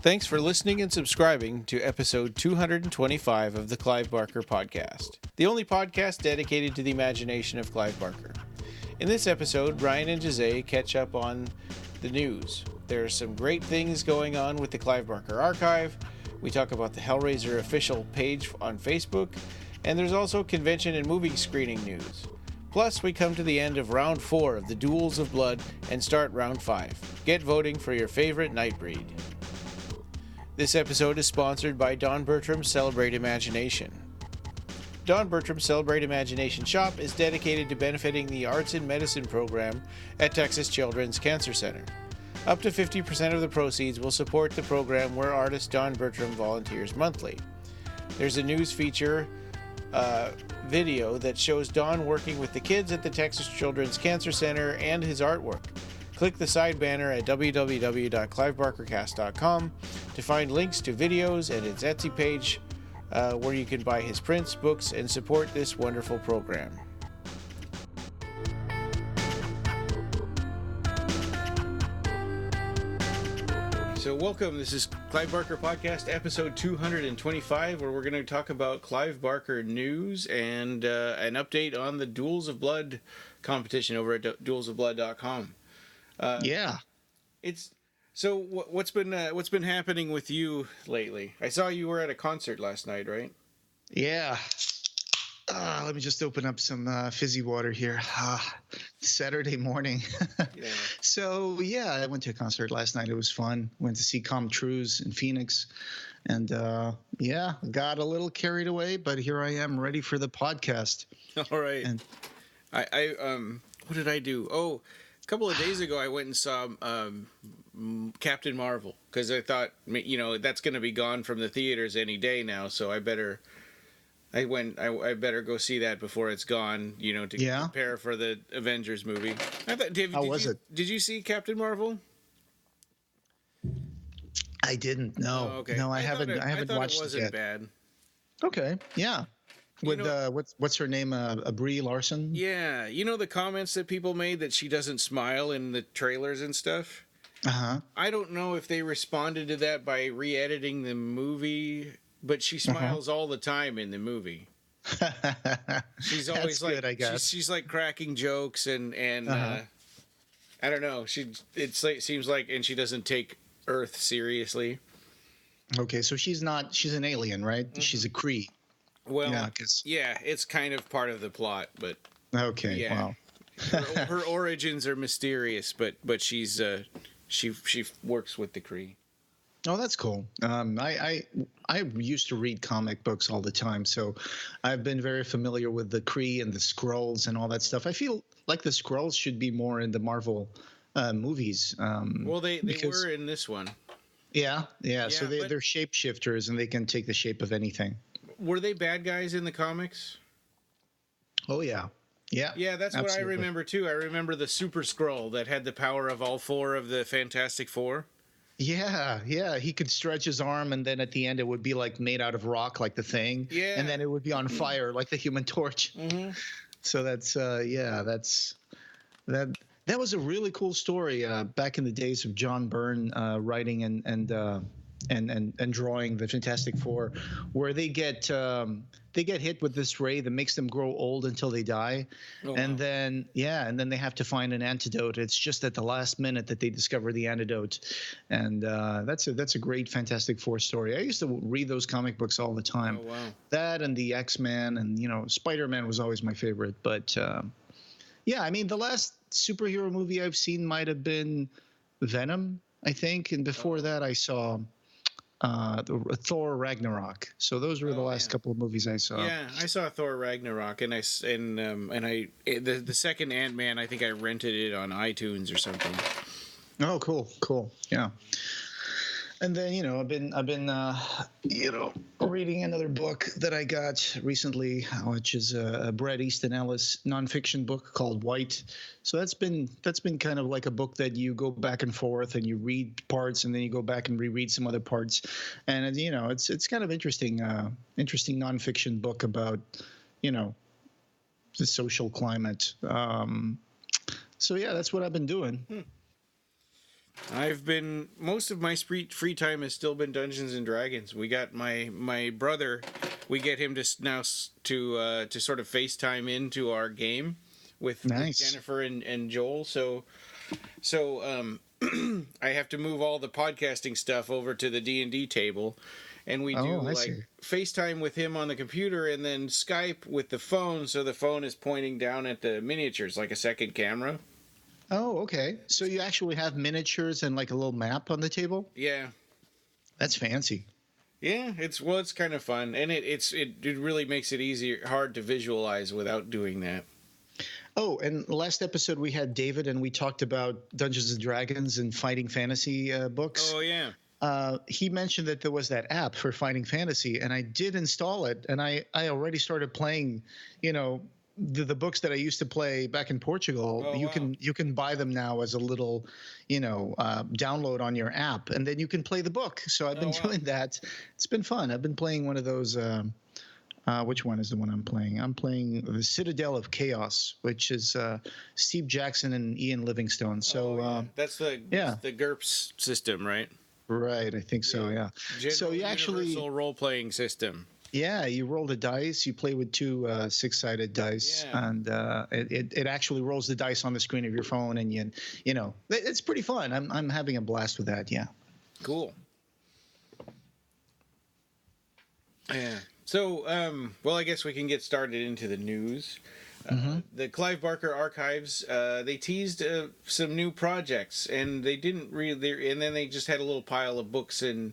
Thanks for listening and subscribing to episode 225 of the Clive Barker Podcast, the only podcast dedicated to the imagination of Clive Barker. In this episode, Brian and Jose catch up on the news. There are some great things going on with the Clive Barker Archive. We talk about the Hellraiser official page on Facebook, and there's also convention and movie screening news. Plus, we come to the end of round 4 of the Duels of Blood and start round 5. Get voting for your favorite Nightbreed. This episode is sponsored by Don Bertram's Celebrate Imagination. Don Bertram's Celebrate Imagination shop is dedicated to benefiting the Arts in Medicine program at Texas Children's Cancer Center. Up to 50% of the proceeds will support the program where artist Don Bertram volunteers monthly. There's a news feature video that shows Don working with the kids at the Texas Children's Cancer Center and his artwork. Click the side banner at www.clivebarkercast.com to find links to videos and its Etsy page where you can buy his prints, books, and support this wonderful program. So welcome, this is Clive Barker Podcast, episode 225, where we're going to talk about Clive Barker news and an update on the Duels of Blood competition over at duelsofblood.com. It's so. What's been happening with you lately? I saw you were at a concert last night, right? Yeah. Let me just open up some fizzy water here. Saturday morning. Yeah. So yeah, I went to a concert last night. It was fun. Went to see Com Truise in Phoenix, and got a little carried away. But here I am, ready for the podcast. All right. And I what did I do? Oh. A couple of days ago, I went and saw Captain Marvel because I thought, that's going to be gone from the theaters any day now. So I better go see that before it's gone. To prepare for the Avengers movie. How was it? Did you see Captain Marvel? I didn't. No. Oh, okay. No, I haven't. I haven't watched it yet. It wasn't bad. Okay. Yeah. With what's her name? Brie Larson. Yeah, the comments that people made that she doesn't smile in the trailers and stuff. I don't know if they responded to that by re-editing the movie, but she smiles all the time in the movie. She's always That's good, I guess. She's like cracking jokes and I don't know. Seems like, and she doesn't take Earth seriously. Okay, so she's an alien, right? Mm-hmm. She's a Kree. Well, yeah, it's kind of part of the plot, but okay, yeah. Wow. her origins are mysterious, but she's she works with the Kree. Oh, that's cool. I used to read comic books all the time, so I've been very familiar with the Kree and the Skrulls and all that stuff. I feel like the Skrulls should be more in the Marvel movies. Well, they were in this one. Yeah. So they're shapeshifters and they can take the shape of anything. Were they bad guys in the comics? Oh, yeah. Yeah, that's absolutely what I remember, too. I remember the Super Skrull that had the power of all 4 of the Fantastic Four. Yeah. He could stretch his arm, and then at the end it would be like made out of rock, like the Thing. Yeah. And then it would be on fire, like the Human Torch. Mm-hmm. So that's, that was a really cool story back in the days of John Byrne writing and drawing the Fantastic Four, where they get hit with this ray that makes them grow old until they die. And then they have to find an antidote. It's just at the last minute that they discover the antidote, and that's a great Fantastic Four story. I used to read those comic books all the time. Oh, wow. That and the X-Men, and Spider-Man was always my favorite. But the last superhero movie I've seen might have been Venom, I think, and before that I saw Thor Ragnarok. So those were the last couple of movies I saw. Yeah, I saw Thor Ragnarok, and the second Ant-Man, I think I rented it on iTunes or something. Oh, cool. Yeah. And then I've been reading another book that I got recently, which is a Bret Easton Ellis nonfiction book called White. So that's been kind of like a book that you go back and forth and you read parts and then you go back and reread some other parts, and it's kind of interesting nonfiction book about the social climate. So yeah, that's what I've been doing. Most of my free time has still been Dungeons and Dragons. We got my brother, we get him to to sort of FaceTime into our game with Jennifer and Joel. So I have to move all the podcasting stuff over to the D&D table, and we do FaceTime with him on the computer and then Skype with the phone, so the phone is pointing down at the miniatures like a second camera. Oh, okay. So you actually have miniatures and like a little map on the table? Yeah. That's fancy. Yeah, it's kind of fun, and it really makes it hard to visualize without doing that. Oh, and last episode we had David, and we talked about Dungeons and Dragons and fighting fantasy books. Oh, yeah. He mentioned that there was that app for fighting fantasy, and I did install it, and I already started playing, the books that I used to play back in Portugal. Oh, you can buy them now as a little, download on your app, and then you can play the book. So I've been doing that. It's been fun. I've been playing one of those. Which one is the one I'm playing? I'm playing the Citadel of Chaos, which is Steve Jackson and Ian Livingstone. So that's the GURPS system, right? Right, I think so. Yeah. So you actually universal role-playing system. Yeah, you roll the dice. You play with two six-sided dice, and it actually rolls the dice on the screen of your phone, and it's pretty fun. I'm having a blast with that. Yeah. Cool. Yeah. So, I guess we can get started into the news. The Clive Barker Archives, they teased some new projects, and they didn't really, and then they just had a little pile of books and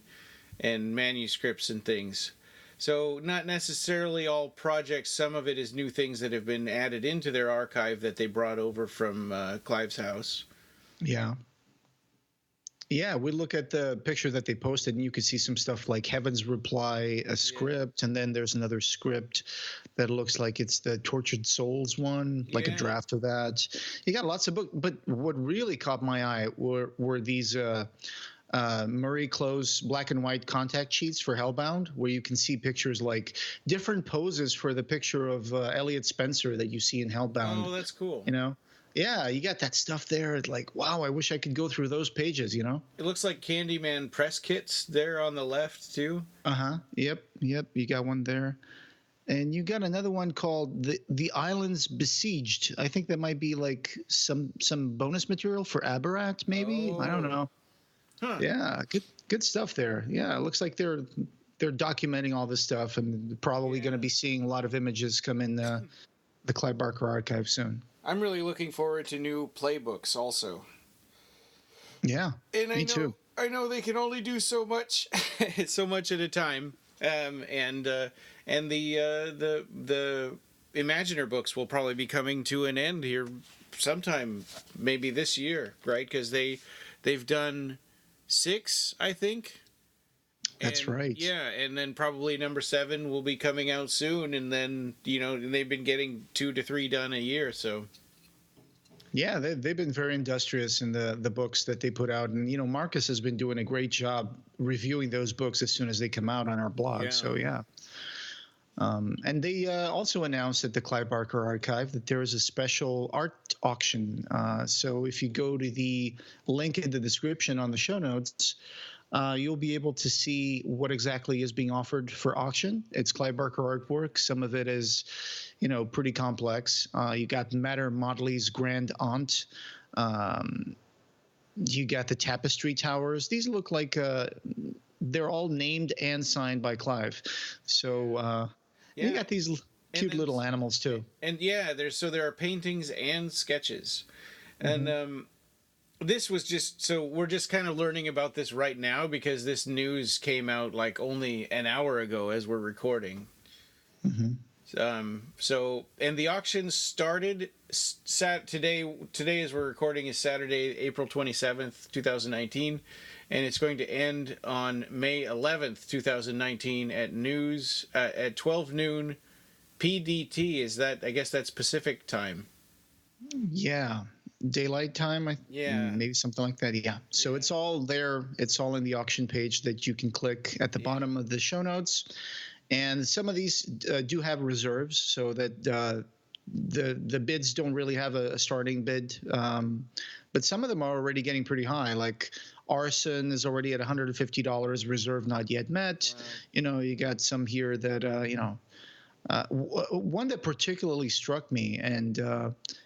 manuscripts and things. So not necessarily all projects. Some of it is new things that have been added into their archive that they brought over from Clive's house. Yeah. Yeah, we look at the picture that they posted, and you can see some stuff like Heaven's Reply, a script, and then there's another script that looks like it's the Tortured Souls one, like a draft of that. You got lots of books, but what really caught my eye were these Marie Close black and white contact sheets for Hellbound, where you can see pictures like different poses for the picture of Elliot Spencer that you see in Hellbound. Oh, that's cool. Yeah, you got that stuff there. It's like, wow, I wish I could go through those pages, It looks like Candyman press kits there on the left, too. Yep. You got one there. And you got another one called the Islands Besieged. I think that might be like some bonus material for Abarat, maybe. I don't know. Huh. Yeah, good stuff there. Yeah, it looks like they're documenting all this stuff, and probably going to be seeing a lot of images come in the Clive Barker Archive soon. I'm really looking forward to new playbooks also. Yeah, and me too. I know they can only do so much, so much at a time, and the Imaginer books will probably be coming to an end here sometime, maybe this year, right? Because they've done 6, I think. That's right. Yeah, and then probably number 7 will be coming out soon, and then they've been getting 2 to 3 done a year, so. Yeah, they've been very industrious in the books that they put out, and Marcus has been doing a great job reviewing those books as soon as they come out on our blog. Yeah. So yeah. And they also announced at the Clive Barker Archive that there is a special art auction. So if you go to the link in the description on the show notes, you'll be able to see what exactly is being offered for auction. It's Clive Barker artwork. Some of it is, pretty complex. You got Matter Motley's Grand Aunt. You got the Tapestry Towers. These look like they're all named and signed by Clive. So you got these cute little animals too. And there are paintings and sketches, and this was we're just kind of learning about this right now because this news came out like only an hour ago as we're recording. And the auction started today as we're recording is Saturday, April 27th, 2019, and it's going to end on May 11th, 2019 at 12 noon PDT. I guess that's Pacific time. Yeah. Daylight time, maybe something like that. Yeah. So it's all there. It's all in the auction page that you can click at the bottom of the show notes. And some of these do have reserves, so that the bids don't really have a starting bid. but some of them are already getting pretty high. Like Arson is already at $150, reserve not yet met. Wow. You know, you got some here that one that particularly struck me, and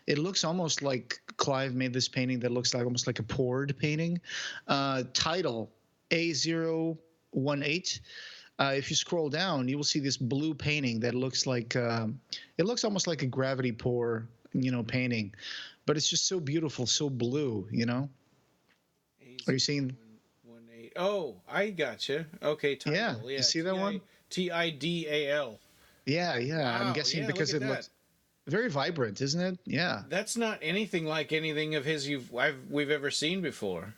it looks almost like Clive made this painting that looks like almost like a poured painting. Title A018. If you scroll down, you will see this blue painting that looks like it looks almost like a gravity pour, painting, but it's just so beautiful, so blue. Are you seeing? 18. Oh, I gotcha. Okay, title. Yeah, you see that one? Tidal. Yeah. Wow, I'm guessing yeah, because look at it looks very vibrant, isn't it? Yeah, That's not anything like anything of his we've ever seen before.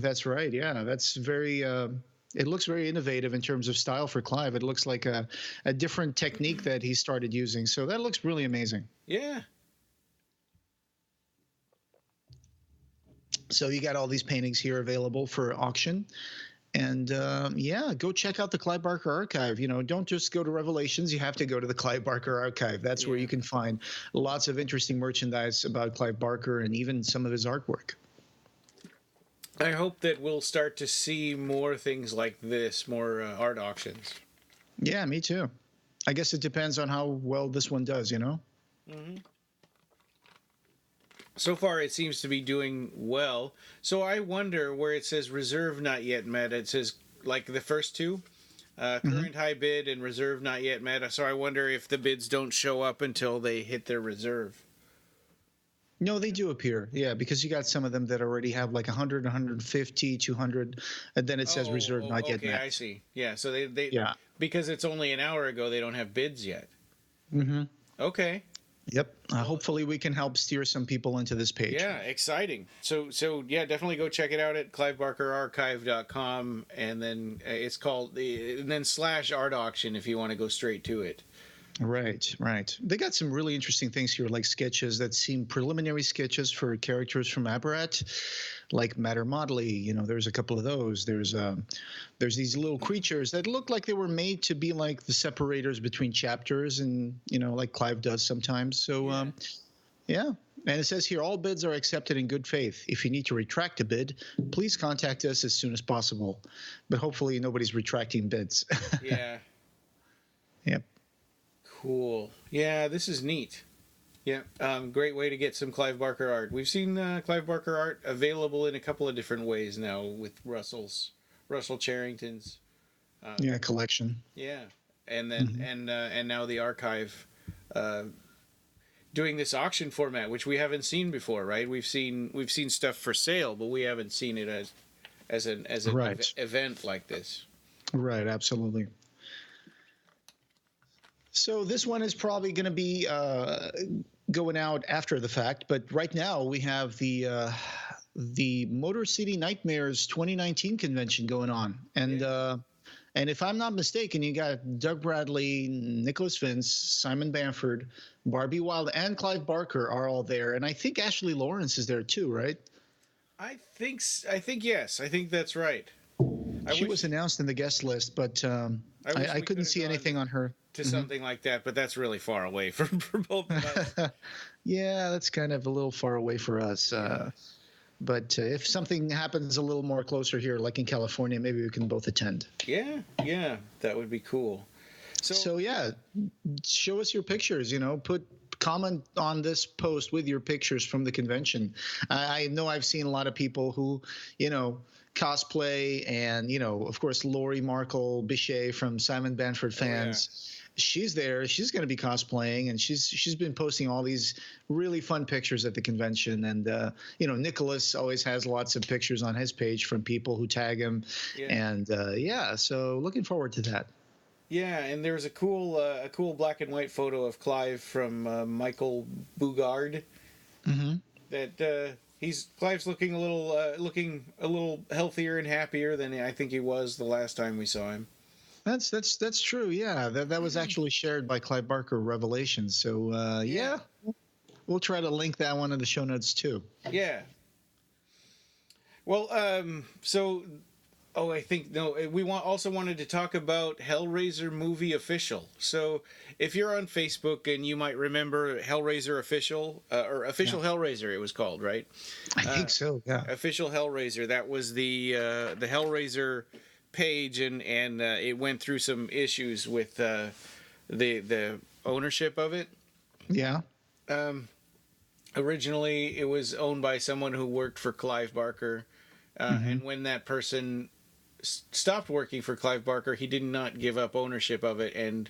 that's right. Yeah, that's very. It looks very innovative in terms of style for Clive. It looks like a different technique that he started using. So that looks really amazing. Yeah. So you got all these paintings here available for auction. And go check out the Clive Barker Archive. Don't just go to Revelations. You have to go to the Clive Barker Archive. That's where you can find lots of interesting merchandise about Clive Barker and even some of his artwork. I hope that we'll start to see more things like this, more art auctions. Yeah, me too. I guess it depends on how well this one does, Mm-hmm. So far, it seems to be doing well. So I wonder where it says reserve not yet met. It says like the first two, current high bid and reserve not yet met. So I wonder if the bids don't show up until they hit their reserve. No, they do appear. Yeah, because you got some of them that already have like 100, 150, 200, and then it says reserve not yet met. Okay, I see. Yeah, so they yeah. Because it's only an hour ago, they don't have bids yet. Mm-hmm. Okay. Yep. Hopefully we can help steer some people into this page. Yeah, exciting. So yeah, definitely go check it out at clivebarkerarchive.com, and then it's called and then /art auction if you want to go straight to it. Right. They got some really interesting things here, like sketches that seem preliminary sketches for characters from Abarat, like Matter Motley. There's a couple of those. There's these little creatures that look like they were made to be like the separators between chapters, and like Clive does sometimes. So yeah. And it says here, all bids are accepted in good faith. If you need to retract a bid, please contact us as soon as possible. But hopefully nobody's retracting bids. Yeah. Yep. Cool. Yeah, this is neat. Yeah, great way to get some Clive Barker art. We've seen Clive Barker art available in a couple of different ways now with Russell Charrington's. Collection. Yeah, and then and now the archive, doing this auction format, which we haven't seen before, right? We've seen stuff for sale, but we haven't seen it as an event like this. Right. Absolutely. So this one is probably going to be going out after the fact, but right now we have the Motor City Nightmares 2019 convention going on, and if I'm not mistaken, you got Doug Bradley, Nicholas Vince, Simon Bamford, Barbie Wilde, and Clive Barker are all there, and I think Ashley Lawrence is there too, right? I think yes. I think that's right. She was announced in the guest list, but I couldn't see anything on her. To something like that, but that's really far away from both of us. Yeah, that's kind of a little far away for us. But if something happens a little more closer here, like in California, maybe we can both attend. Yeah, that would be cool. So yeah, show us your pictures. Comment on this post with your pictures from the convention. I know I've seen a lot of people who, cosplay, and of course Lori Markle Bichet from Simon Bamford fans. Oh, yeah. She's there. She's going to be cosplaying, and she's been posting all these really fun pictures at the convention. And Nicholas always has lots of pictures on his page from people who tag him. Yeah. And so looking forward to that. Yeah, and there's a cool black and white photo of Clive from Michael Bugard. Mm-hmm. That Clive's looking a little healthier and happier than I think he was the last time we saw him. That's true. Yeah, that was actually shared by Clive Barker Revelations. So yeah, we'll try to link that one in the show notes too. Yeah. Well, so Oh, I think no. We also wanted to talk about Hellraiser Movie Official. So, if you're on Facebook, and you might remember Hellraiser Official, or Official Yeah, Hellraiser, it was called, right? I think so. Yeah. Official Hellraiser. That was the Hellraiser page, and it went through some issues with the ownership of it. Yeah. Um, Originally, it was owned by someone who worked for Clive Barker, Hmm. and when that person stopped working for Clive Barker, he did not give up ownership of it, and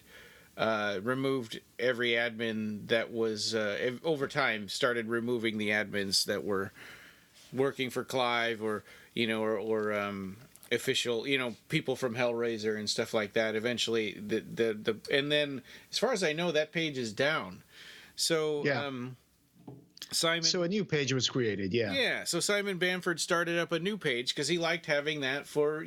removed every admin that was over time started removing the admins that were working for Clive, or official, people from Hellraiser and stuff like that. Eventually, the and then, as far as I know, that page is down. So Yeah. Simon. So a new page was created. Yeah. Yeah, so Simon Bamford started up a new page because he liked having that for,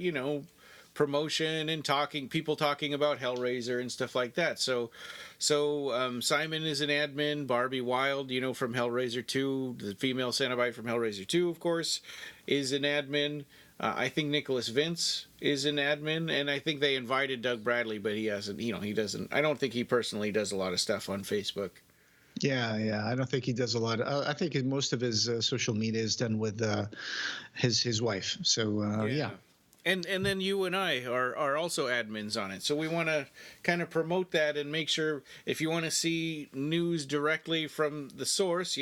promotion and people talking about Hellraiser and stuff like that. So Simon is an admin. Barbie Wild, from Hellraiser 2, the female Cenobite from Hellraiser 2, of course, is an admin. I think Nicholas Vince is an admin, and I think they invited Doug Bradley, but he hasn't, he doesn't, I don't think he personally does a lot of stuff on Facebook. Yeah, yeah. I don't think he does a lot. I think most of his social media is done with his wife. So Yeah. yeah, And then you and I are also admins on it. So we want to kind of promote that and make sure, if you want to see news directly from the source,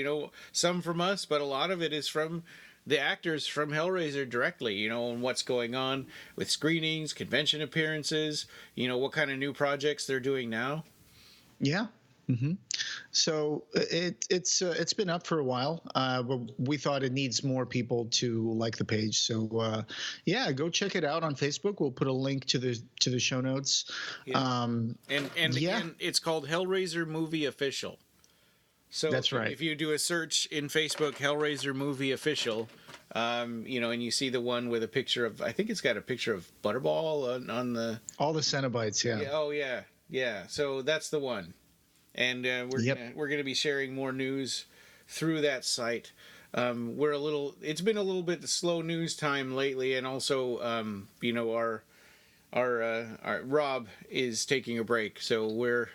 some from us, but a lot of it is from the actors from Hellraiser directly, and what's going on with screenings, convention appearances, what kind of new projects they're doing now. yeah. Hmm. So it's been up for a while, but we thought it needs more people to like the page. So yeah, go check it out on Facebook. We'll put a link to the show notes. Yeah. Um, And yeah, again, it's called Hellraiser Movie Official. So that's right. if you do a search in Facebook, Hellraiser Movie Official, and you see the one with a picture of, I think it's got a picture of Butterball on the. All the Cenobites. Yeah. Yeah, oh yeah, yeah. So that's the one, and Yep. we're gonna be sharing more news through that site. It's been a little bit the slow news time lately, and also our Rob is taking a break, so we're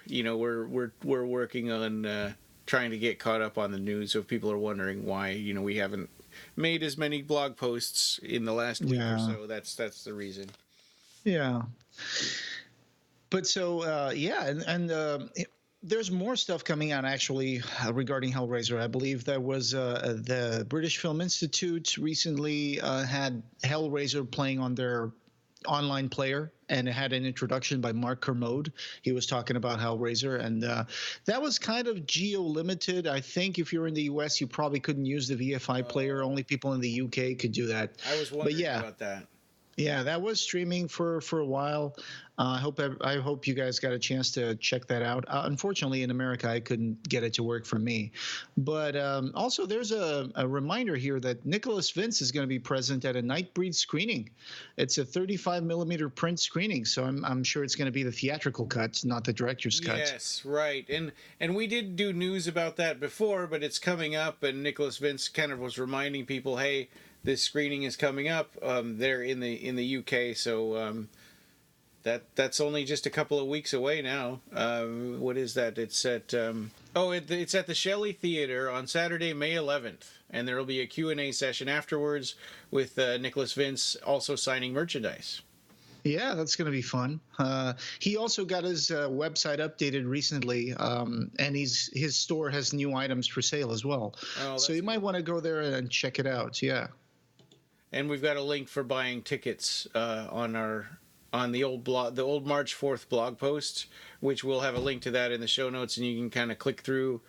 working on trying to get caught up on the news. So if people are wondering why we haven't made as many blog posts in the last week or Yeah. so, that's the reason. Yeah. But so yeah, there's more stuff coming out actually regarding Hellraiser. I believe there was the British Film Institute recently had Hellraiser playing on their online player, and it had an introduction by Mark Kermode. He was talking about Hellraiser, and that was kind of geo limited. I think if you're in the US, you probably couldn't use the VFI player. Only people in the UK could do that. I was wondering about that. Yeah, that was streaming for a while. I hope you guys got a chance to check that out. Unfortunately, in America, I couldn't get it to work for me. But also, there's a reminder here that Nicholas Vince is going to be present at a Nightbreed screening. It's a 35 millimeter print screening, so I'm sure it's going to be the theatrical cut, not the director's cut. Yes, right. And we did do news about that before, but it's coming up, and Nicholas Vince kind of was reminding people, hey, this screening is coming up. They're in the UK, so that's only just a couple of weeks away now. What is that? It's at it's at the Shelley Theater on Saturday, May 11th, and there will be a Q&A session afterwards with Nicholas Vince also signing merchandise. Yeah, that's going to be fun. He also got his website updated recently, and his store has new items for sale as well. Oh, so you might want to go there and check it out. Yeah. And we've got a link for buying tickets on the old March 4th blog post, which we'll have a link to that in the show notes, and you can kind of click through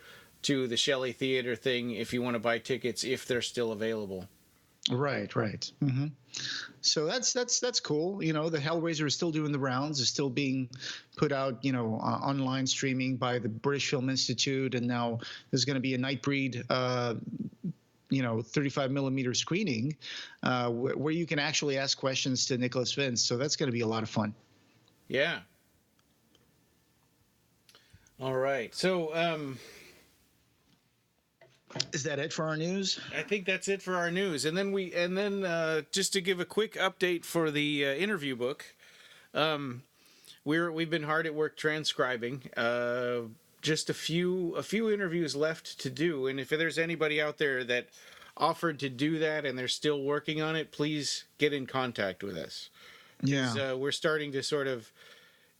to the Shelley Theater thing if you want to buy tickets if they're still available. Right. Mm-hmm. So that's cool. The Hellraiser is still doing the rounds, is still being put out, online streaming by the British Film Institute, and now there's going to be a Nightbreed 35 millimeter screening where you can actually ask questions to Nicholas Vince. So that's going to be a lot of fun. Yeah. All right. So Is that it for our news? I think that's it for our news. And then just to give a quick update for the interview book, we've been hard at work transcribing. Just a few interviews left to do, and if there's anybody out there that offered to do that and they're still working on it, please get in contact with us. Yeah, we're starting to sort of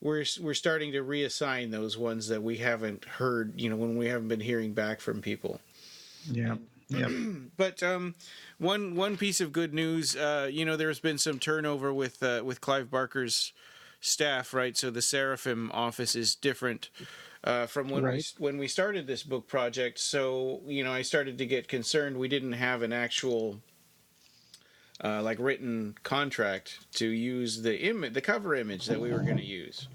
we're starting to reassign those ones that we haven't heard, when we haven't been hearing back from people. yeah, yeah. But one piece of good news, there's been some turnover with Clive Barker's staff, right? So the Seraphim office is different from when we started this book project. So I started to get concerned. We didn't have an actual written contract to use the cover image that we were going to use.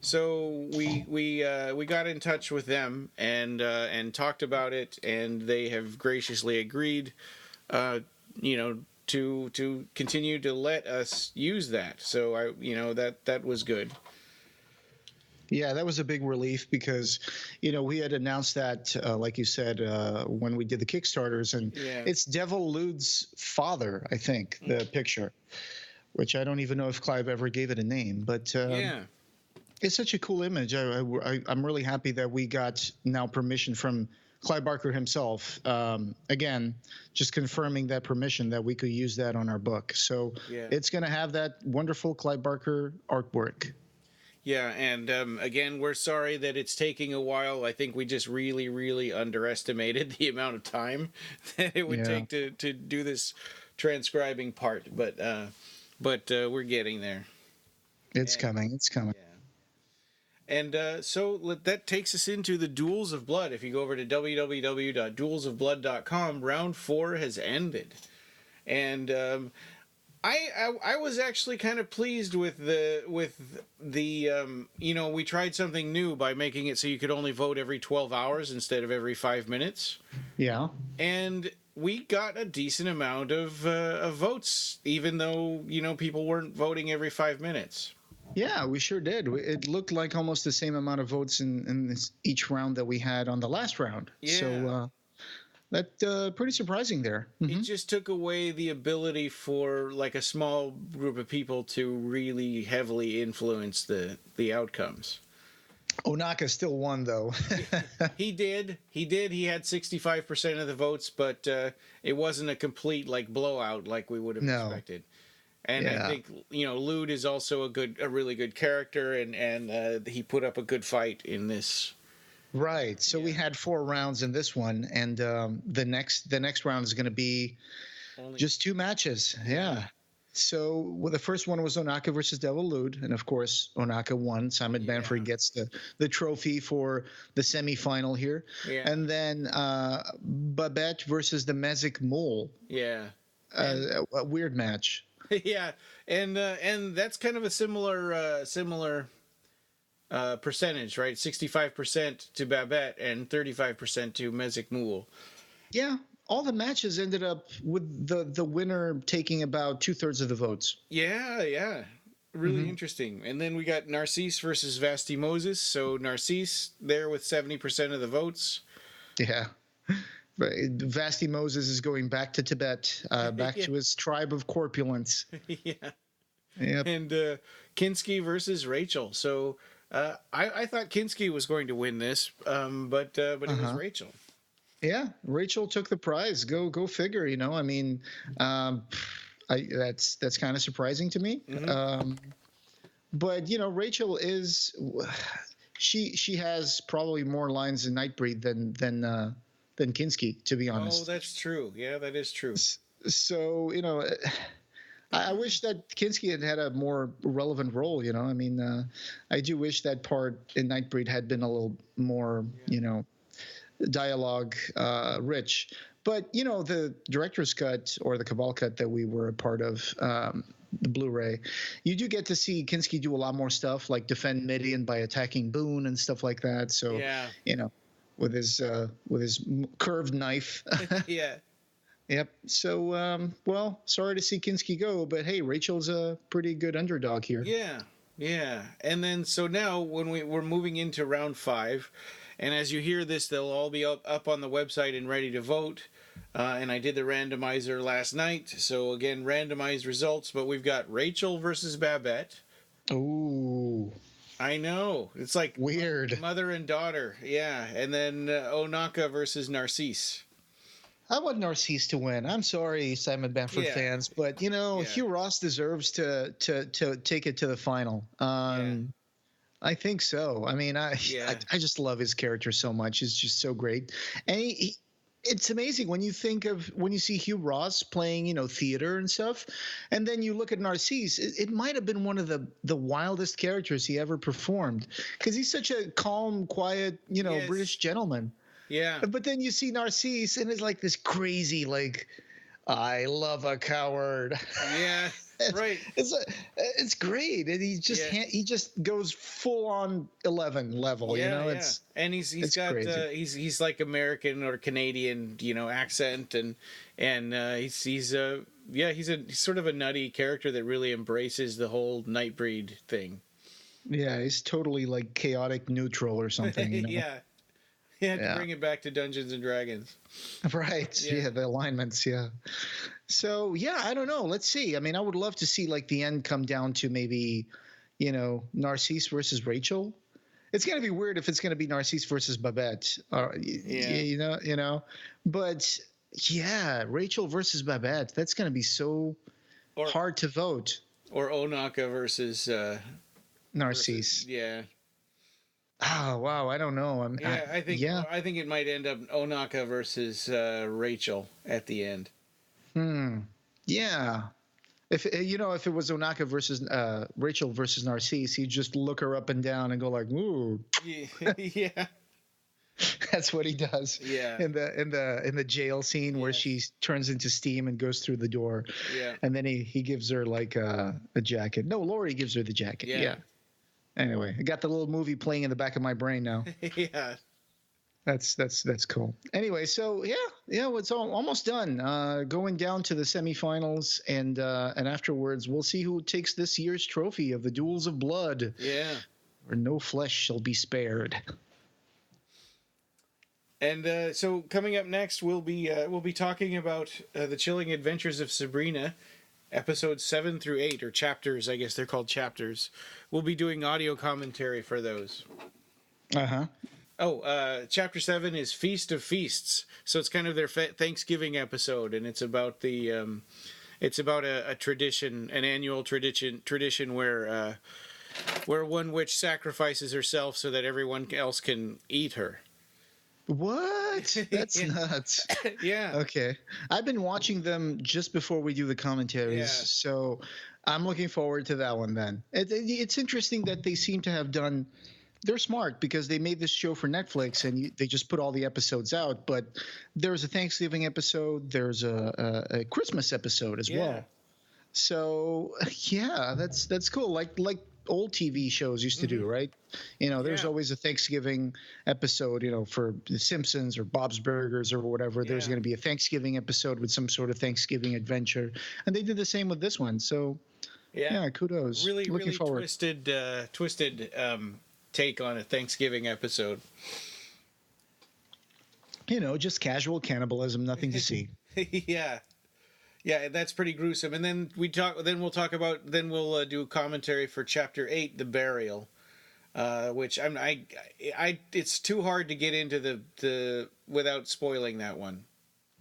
So we got in touch with them and talked about it, and they have graciously agreed, to continue to let us use that. So that was good. Yeah, that was a big relief because, we had announced that, like you said, when we did the Kickstarters, and it's Devil Lude's father, I think, the picture, which I don't even know if Clive ever gave it a name, but it's such a cool image. I'm really happy that we got now permission from Clive Barker himself. Again, just confirming that permission that we could use that on our book. So it's going to have that wonderful Clive Barker artwork. Yeah, and again, we're sorry that it's taking a while. I think we just really, really underestimated the amount of time that it would take to do this transcribing part. But we're getting there. It's coming. It's coming. Yeah. And so that takes us into the Duels of Blood. If you go over to www.duelsofblood.com, round 4 has ended. And I was actually kind of pleased with the we tried something new by making it so you could only vote every 12 hours instead of every 5 minutes. Yeah. And we got a decent amount of votes, even though, people weren't voting every 5 minutes. Yeah, we sure did. It looked like almost the same amount of votes in each round that we had on the last round. Yeah. So that pretty surprising there. Mm-hmm. It just took away the ability for like a small group of people to really heavily influence the outcomes. Onaka still won, though. He did. He had 65% of the votes, but it wasn't a complete blowout like we would have expected. And I think Lude is also a really good character, and he put up a good fight in this. Right. So we had 4 rounds in this one, and the next round is going to be just 2 matches. Yeah. So the first one was Onaka versus Devil Lude, and of course Onaka won. Simon Bamford gets the trophy for the semifinal here, and then Babette versus the Mezic Mole. Yeah. A weird match. Yeah, and that's kind of a similar percentage, right? 65% to Babette and 35% to Mezic Mule. Yeah, all the matches ended up with the winner taking about 2/3 of the votes. Yeah, really interesting. And then we got Narcisse versus Vasty Moses. So Narcisse there with 70% of the votes. Yeah. Vasty Moses is going back to Tibet, back to his tribe of corpulence. Yeah. Yep. And Kinski versus Rachel. So I thought Kinski was going to win this, but it was Rachel. Yeah, Rachel took the prize. Go figure. I mean, that's kind of surprising to me. Mm-hmm. But Rachel is she has probably more lines in Nightbreed than Kinski, to be honest. Oh, that's true. Yeah, that is true. So, I wish that Kinski had a more relevant role, I mean, I do wish that part in Nightbreed had been a little more, dialogue rich. But, the director's cut or the Cabal cut that we were a part of, the Blu-ray, you do get to see Kinski do a lot more stuff, like defend Midian by attacking Boone and stuff like that. So, with his curved knife. Yeah. Yep. So, sorry to see Kinski go, but hey, Rachel's a pretty good underdog here. Yeah. Yeah. And then so now when we're moving into round 5, and as you hear this, they'll all be up on the website and ready to vote. And I did the randomizer last night. So again, randomized results, but we've got Rachel versus Babette. Ooh. I know. It's like weird. Mother and daughter. Yeah. And then Onaka versus Narcisse. I want Narcisse to win. I'm sorry, Simon Benford fans, but Hugh Ross deserves to take it to the final. I think so. I mean, I just love his character so much. He's just so great, and it's amazing when you see Hugh Ross playing, theater and stuff, and then you look at Narcisse. It might have been one of the wildest characters he ever performed, because he's such a calm, quiet, British gentleman. Yeah. But then you see Narcisse, and it's like this crazy, like, I love a coward. Yeah. Right. It's great, and he just goes full on 11 level. And he's got he's like American or Canadian accent, and he's sort of a nutty character that really embraces the whole Nightbreed thing. Yeah, he's totally like chaotic neutral or something. Yeah. To bring it back to Dungeons and Dragons. Right. Yeah, the alignments. Yeah. So, I don't know. Let's see. I mean, I would love to see like the end come down to maybe, Narcisse versus Rachel. It's going to be weird if it's going to be Narcisse versus Babette. But Rachel versus Babette. That's going to be so hard to vote. Or Onaka versus Narcisse. Oh wow, I don't know. I think it might end up Onaka versus Rachel at the end. Yeah. If it was Onaka versus Rachel versus Narcisse, he'd just look her up and down and go like, "Ooh." Yeah. That's what he does. Yeah. In the jail scene where she turns into steam and goes through the door. Yeah. And then he gives her like a jacket. No, Laurie gives her the jacket. Yeah. Anyway, I got the little movie playing in the back of my brain now. Yeah. That's cool. Anyway, so it's almost done. Going down to the semifinals, and afterwards we'll see who takes this year's trophy of the Duels of Blood. Yeah. Where no flesh shall be spared. And so coming up next, we'll be talking about the Chilling Adventures of Sabrina. Episodes 7 through 8, or chapters, I guess they're called chapters. We'll be doing audio commentary for those. Chapter 7 is Feast of Feasts. So it's kind of their Thanksgiving episode, and it's about a tradition, an annual tradition where one witch sacrifices herself so that everyone else can eat her. What? That's nuts. Yeah. Okay. I've been watching them just before we do the commentaries, so I'm looking forward to that one then. It's interesting that they seem to have done – they're smart because they made this show for Netflix and they just put all the episodes out, but there's a Thanksgiving episode, there's a Christmas episode as well. So, that's cool. Like old TV shows used to do, right? There's always a Thanksgiving episode, for The Simpsons or Bob's Burgers or whatever. There's going to be a Thanksgiving episode with some sort of Thanksgiving adventure. And they did the same with this one. So, kudos. Really, Looking really forward. twisted take on a Thanksgiving episode. Just casual cannibalism, nothing to see. Yeah, that's pretty gruesome. And then we'll do a commentary for Chapter 8, The Burial, which it's too hard to get into the without spoiling that one.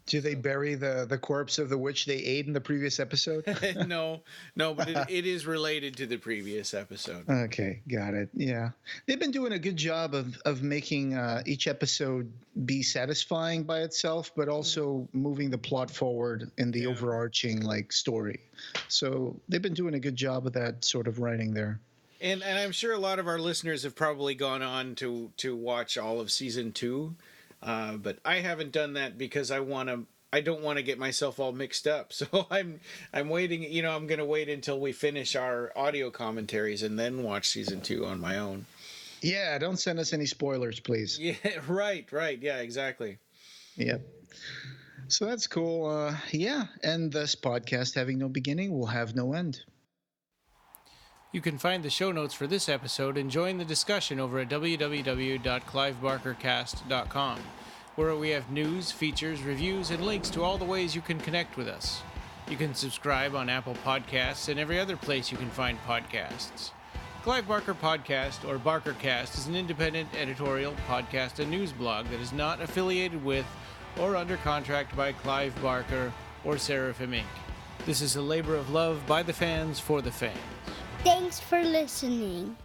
Do they bury the corpse of the witch they ate in the previous episode? No, but it is related to the previous episode. Okay, got it. Yeah. They've been doing a good job of making each episode be satisfying by itself, but also moving the plot forward in the overarching story. So they've been doing a good job of that sort of writing there. And I'm sure a lot of our listeners have probably gone on to watch all of season 2. But I haven't done that because I don't want to get myself all mixed up. So I'm waiting, I'm going to wait until we finish our audio commentaries and then watch season 2 on my own. Yeah, don't send us any spoilers, please. Yeah, right. Yeah, exactly. Yep. So that's cool. And this podcast having no beginning will have no end. You can find the show notes for this episode and join the discussion over at www.clivebarkercast.com, where we have news, features, reviews, and links to all the ways you can connect with us. You can subscribe on Apple Podcasts and every other place you can find podcasts. Clive Barker Podcast, or BarkerCast, is an independent editorial, podcast, and news blog that is not affiliated with or under contract by Clive Barker or Seraphim Inc. This is a labor of love by the fans for the fans. Thanks for listening.